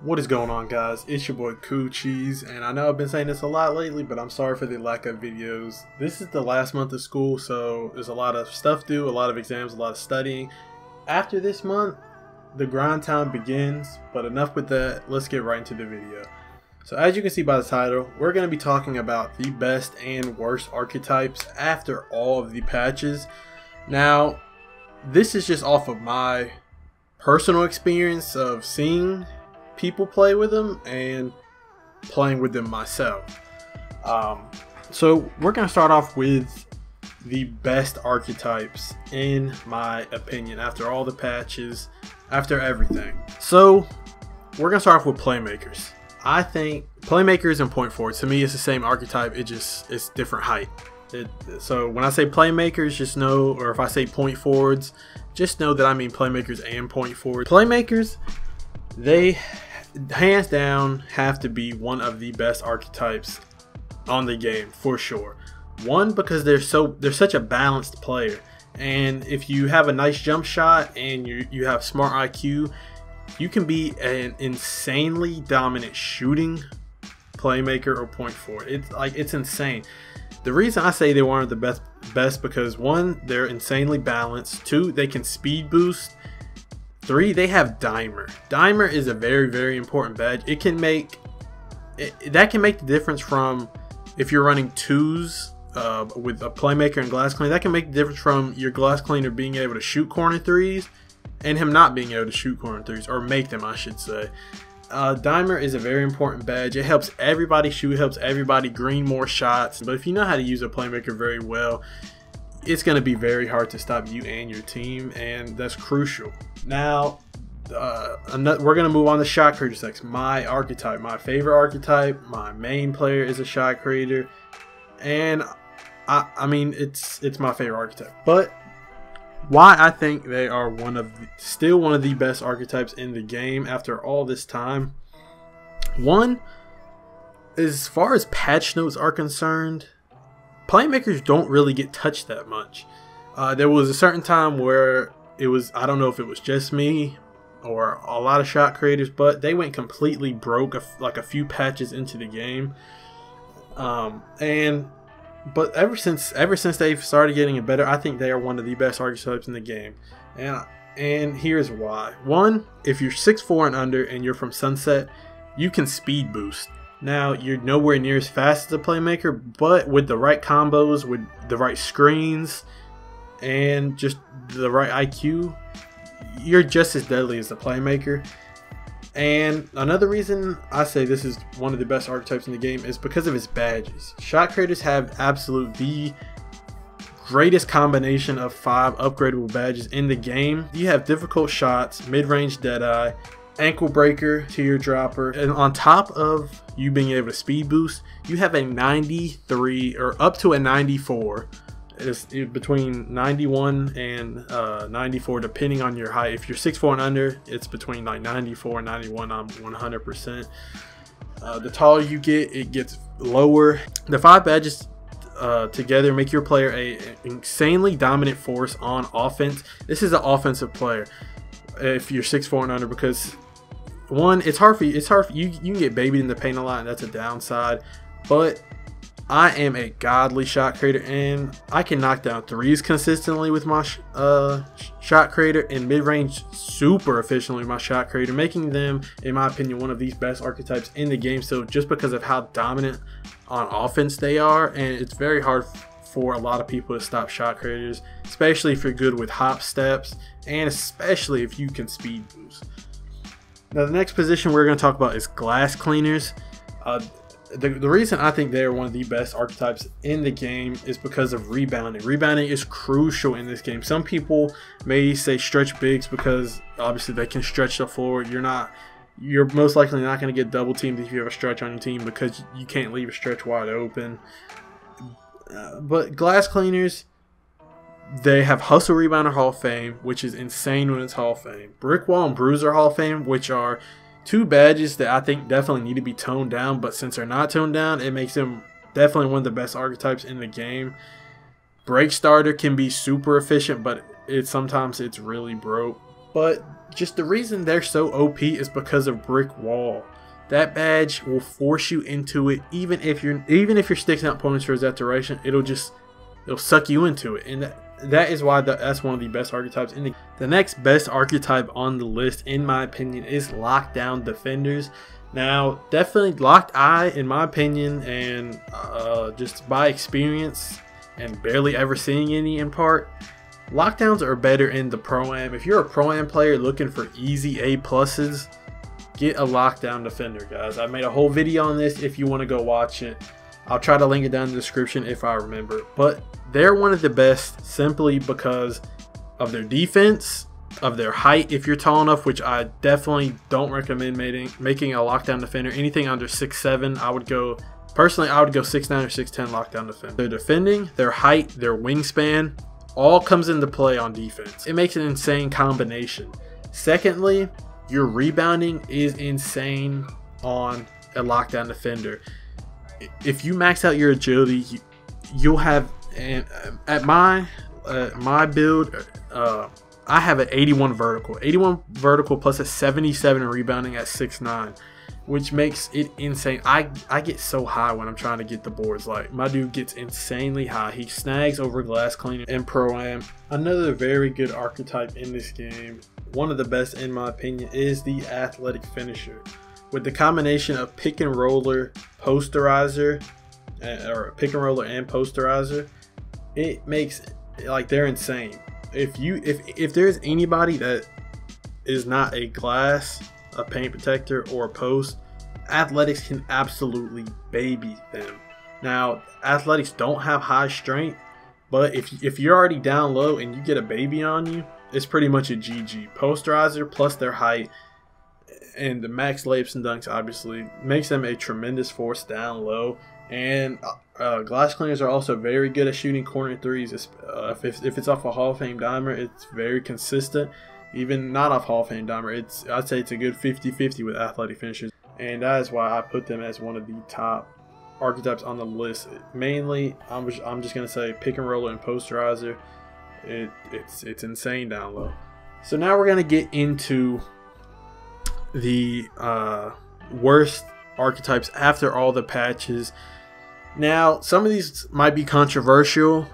What is going on, guys? It's your boy Coochies, and I know I've been saying this a lot lately, but I'm sorry for the lack of videos. This is the last month of school, so there's a lot of stuff to do, a lot of exams, a lot of studying. After this month, the grind time begins, but enough with that, let's get right into the video. So as you can see by the title, we're going to be talking about the best and worst archetypes after all of the patches. Now, this is just off of my personal experience of seeing people play with them and playing with them myself. So we're going to start off with the best archetypes in my opinion after all the patches, after everything. So we're going to start off with Playmakers. I think Playmakers and point forwards, to me it's the same archetype, it's different height. So when I say Playmakers, just know, or if I say point forwards, just know that I mean Playmakers and point forwards. Playmakers, they hands down have to be one of the best archetypes on the game for sure. One, because they're such a balanced player, and if you have a nice jump shot and you have smart IQ, you can be an insanely dominant shooting playmaker or point forward. It's insane. The reason I say they're one of the best because one, they're insanely balanced. Two, they can speed boost. Three, they have dimer. Dimer is a very, very important badge. It can make that can make the difference from if you're running twos with a playmaker and glass cleaner. That can make the difference from your glass cleaner being able to shoot corner threes and him not being able to shoot corner threes, or make them, I should say. Dimer is a very important badge. It helps everybody shoot, it helps everybody green more shots. But if you know how to use a playmaker very well, it's going to be very hard to stop you and your team, and that's crucial. Now, we're going to move on to shot creators next. My archetype, my favorite archetype, my main player is a shot creator, and I mean it's my favorite archetype. But why I think they are still one of the best archetypes in the game after all this time. One, as far as patch notes are concerned, Playmakers don't really get touched that much. There was a certain time where it was, I don't know if it was just me or a lot of shot creators, but they went completely broke like a few patches into the game. But ever since they've started getting it better, I think they are one of the best archetypes in the game. And here's why. One, if you're 6'4" and under and you're from Sunset, you can speed boost. Now, you're nowhere near as fast as a playmaker, but with the right combos, with the right screens, and just the right IQ, you're just as deadly as a playmaker. And another reason I say this is one of the best archetypes in the game is because of its badges. Shot creators have the greatest combination of 5 upgradable badges in the game. You have difficult shots, mid-range deadeye, ankle breaker, tear dropper, and on top of you being able to speed boost, you have a 93 or up to a 94. It's between 91 and 94 depending on your height. If you're 6'4" and under, it's between like 94 and 91 on 100%. The taller you get, it gets lower. The 5 badges together make your player an insanely dominant force on offense. This is an offensive player if you're 6'4" and under, because one, it's hard for you. You can get babied in the paint a lot, and that's a downside. But I am a godly shot creator, and I can knock down threes consistently with my shot creator, and mid-range super efficiently with my shot creator, making them, in my opinion, one of these best archetypes in the game. So just because of how dominant on offense they are, and it's very hard for a lot of people to stop shot creators, especially if you're good with hop steps, and especially if you can speed boost. Now, the next position we're going to talk about is glass cleaners. The reason I think they're one of the best archetypes in the game is because of rebounding. Rebounding is crucial in this game. Some people may say stretch bigs because obviously they can stretch the floor. You're most likely not going to get double teamed if you have a stretch on your team because you can't leave a stretch wide open. But glass cleaners, they have Hustle Rebounder Hall of Fame, which is insane when it's Hall of Fame. Brick Wall and Bruiser Hall of Fame, which are 2 badges that I think definitely need to be toned down, but since they're not toned down, it makes them definitely one of the best archetypes in the game. Break Starter can be super efficient, but sometimes it's really broke. But just the reason they're so OP is because of brick wall. That badge will force you into it, even if you're sticking out opponents for that duration. It'll suck you into it, and that is why that's one of the best archetypes in the next best archetype on the list, in my opinion, is lockdown defenders. Now, definitely locked eye, in my opinion, and just by experience and barely ever seeing any in part, lockdowns are better in the Pro-Am. If you're a Pro-Am player looking for easy A+, get a lockdown defender, guys. I made a whole video on this if you want to go watch it. I'll try to link it down in the description if I remember. But they're one of the best simply because of their defense, of their height if you're tall enough, which I definitely don't recommend making a lockdown defender. Anything under 6'7", I would go 6'9" or 6'10" lockdown defender. Their defending, their height, their wingspan, all comes into play on defense. It makes an insane combination. Secondly, your rebounding is insane on a lockdown defender. If you max out your agility, you'll have, and at my build, I have an 81 vertical plus a 77 rebounding at 6'9", which makes it insane. I get so high when I'm trying to get the boards. Like, my dude gets insanely high. He snags over glass cleaner and Pro-Am. Another very good archetype in this game, one of the best in my opinion, is the athletic finisher. With the combination of pick and roller, posterizer, or pick and roller and posterizer, it makes, like, they're insane. If there's anybody that is not a glass, a paint protector, or a post, athletics can absolutely baby them. Now, athletics don't have high strength, but if you're already down low and you get a baby on you, it's pretty much a GG. Posterizer plus their height and the max layups and dunks obviously makes them a tremendous force down low. And glass cleaners are also very good at shooting corner threes. If it's off a Hall of Fame dimer, it's very consistent. Even not off Hall of Fame dimer, I'd say it's a good 50-50 with athletic finishers. And that is why I put them as one of the top archetypes on the list. Mainly, I'm just gonna say pick and roller and posterizer. It's insane down low. So now we're gonna get into the worst archetypes after all the patches. Now, some of these might be controversial.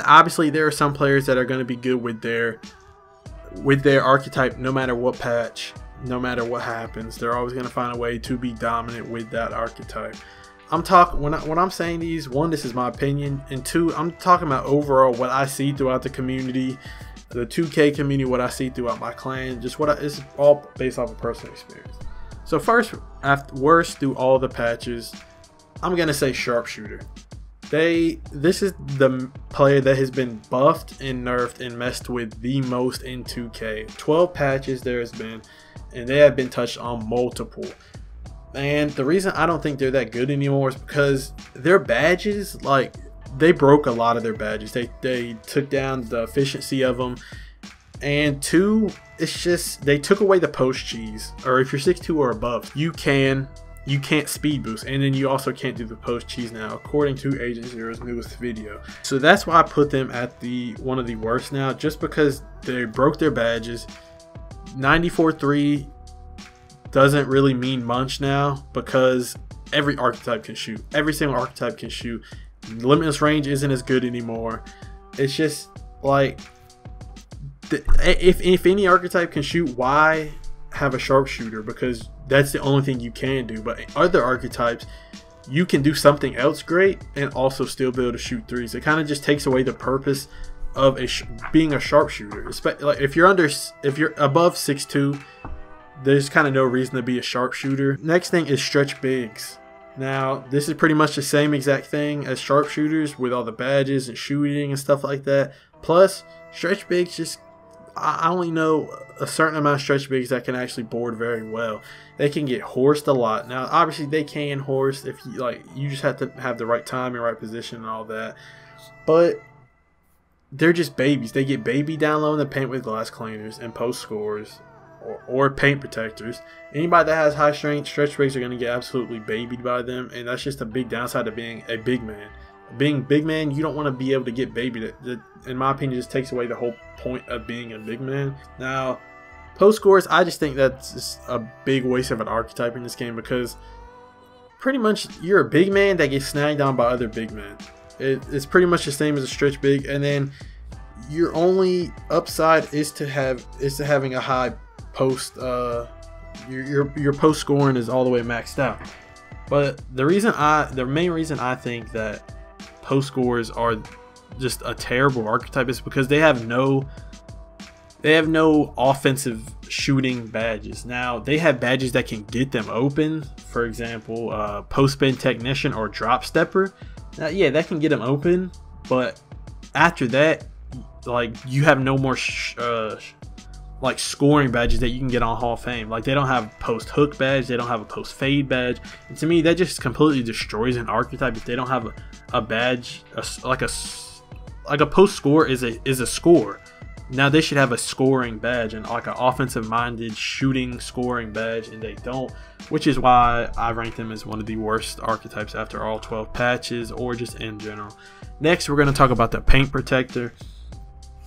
Obviously, there are some players that are going to be good with their archetype no matter what patch, no matter what happens. They're always going to find a way to be dominant with that archetype. When I'm saying these, one, this is my opinion, and two, I'm talking about overall what I see throughout the community, the 2K community, what I see throughout my clan, just it's all based off of personal experience. So first, worst through all the patches, I'm gonna say sharpshooter. This is the player that has been buffed and nerfed and messed with the most in 2K. 12 patches there has been, and they have been touched on multiple. And the reason I don't think they're that good anymore is because their badges, like, they broke a lot of their badges. They took down the efficiency of them. And two, it's just they took away the post cheese. Or if you're 6'2" or above, you can't speed boost, and then you also can't do the post cheese now, according to Agent Zero's newest video. So that's why I put them at one of the worst now, just because they broke their badges. 94-3 doesn't really mean much now because every archetype can shoot. Every single archetype can shoot. Limitless range isn't as good anymore. It's just like, if any archetype can shoot, why have a sharpshooter? Because that's the only thing you can do. But other archetypes, you can do something else great and also still be able to shoot threes. It kind of just takes away the purpose of being a sharpshooter. Like if you're above 6'2", there's kind of no reason to be a sharpshooter. Next thing is stretch bigs. Now, this is pretty much the same exact thing as sharpshooters with all the badges and shooting and stuff like that. Plus, stretch bigs just, I only know a certain amount of stretch bigs that can actually board very well. They can get horsed a lot. Now, obviously, they can horse if you just have to have the right time and right position and all that. But they're just babies. They get baby down low in the paint with glass cleaners and post scores or paint protectors. Anybody that has high strength, stretch bigs are going to get absolutely babied by them, and that's just a big downside of being a big man. Being big man, you don't want to be able to get babied. That, in my opinion, just takes away the whole point of being a big man. Now, Post scores, I just think that's just a big waste of an archetype in this game, because pretty much you're a big man that gets snagged on by other big men. It's pretty much the same as a stretch big, and then your only upside is to having a high post. Your post scoring is all the way maxed out. But the main reason I think that post scores are just a terrible archetype is because they have no offensive shooting badges. Now they have badges that can get them open, for example post spin technician or drop stepper. Now, yeah, that can get them open, but after that, like, you have no more like scoring badges that you can get on Hall of Fame. Like, they don't have post hook badge, they don't have a post fade badge, and to me that just completely destroys an archetype if they don't have a badge. Like a post score is a score. Now they should have a scoring badge and like an offensive minded shooting scoring badge, and they don't, which is why I rank them as one of the worst archetypes after all 12 patches, or just in general. Next, we're going to talk about the paint protector.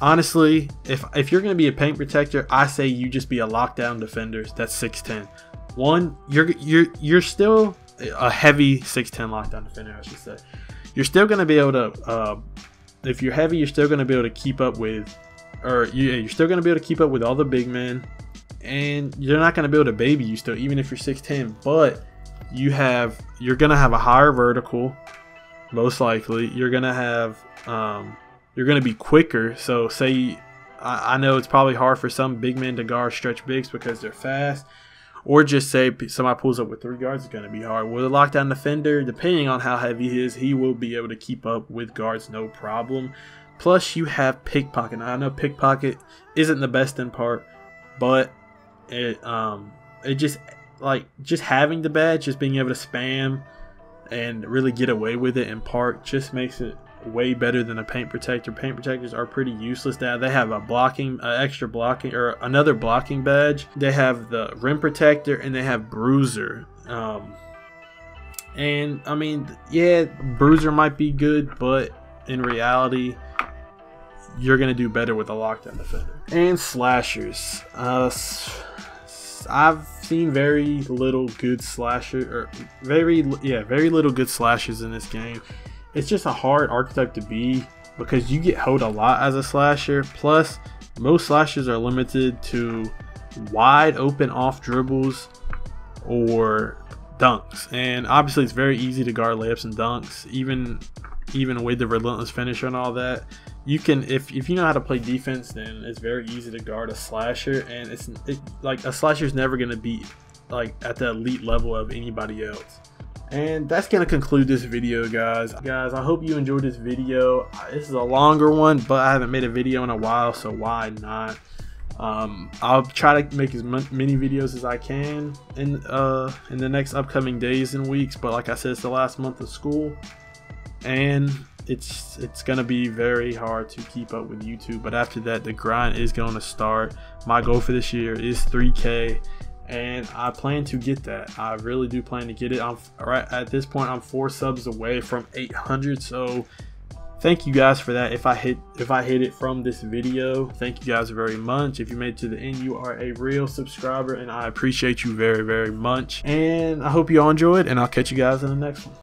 Honestly, if you're going to be a paint protector, I say you just be a lockdown defender that's 6'10". One, you're still a heavy 6'10" lockdown defender, I should say. You're still going to be able to if you're heavy, you're still going to be able to keep up with, you're still going to be able to keep up with all the big men, and you're not going to be able to baby you still, even if you're 6'10", but you're going to have a higher vertical, most likely. You're going to have you're going to be quicker. So say, I know it's probably hard for some big men to guard stretch bigs because they're fast, or just say somebody pulls up with 3 guards, it's going to be hard. With a lockdown defender, depending on how heavy he is, he will be able to keep up with guards no problem. Plus, you have pickpocket. Now, I know pickpocket isn't the best in part, but it just having the badge, just being able to spam and really get away with it in part, just makes it way better than a paint protector. Paint protectors are pretty useless. Now they have extra blocking, or another blocking badge. They have the rim protector, and they have bruiser. And I mean, yeah, bruiser might be good, but in reality, you're gonna do better with a lockdown defender. And slashers. I've seen very little good very little good slashers in this game. It's just a hard archetype to be because you get hoed a lot as a slasher. Plus, most slashers are limited to wide open off dribbles or dunks, and obviously it's very easy to guard layups and dunks, even with the relentless finisher and all that. You can, if you know how to play defense, then it's very easy to guard a slasher, and like a slasher is never going to be like at the elite level of anybody else. And that's going to conclude this video, guys. I hope you enjoyed this video. This is a longer one, but I haven't made a video in a while, so why not? I'll try to make as many videos as I can in the next upcoming days and weeks, but like I said, it's the last month of school, and it's gonna be very hard to keep up with YouTube. But after that, the grind is going to start. My goal for this year is 3K, and I plan to get that. I really do plan to get it. Right at this point, I'm 4 subs away from 800, so thank you guys for that. If I hit it from this video, thank you guys very much. If you made it to the end, you are a real subscriber, and I appreciate you very, very much. And I hope you all enjoyed, and I'll catch you guys in the next one.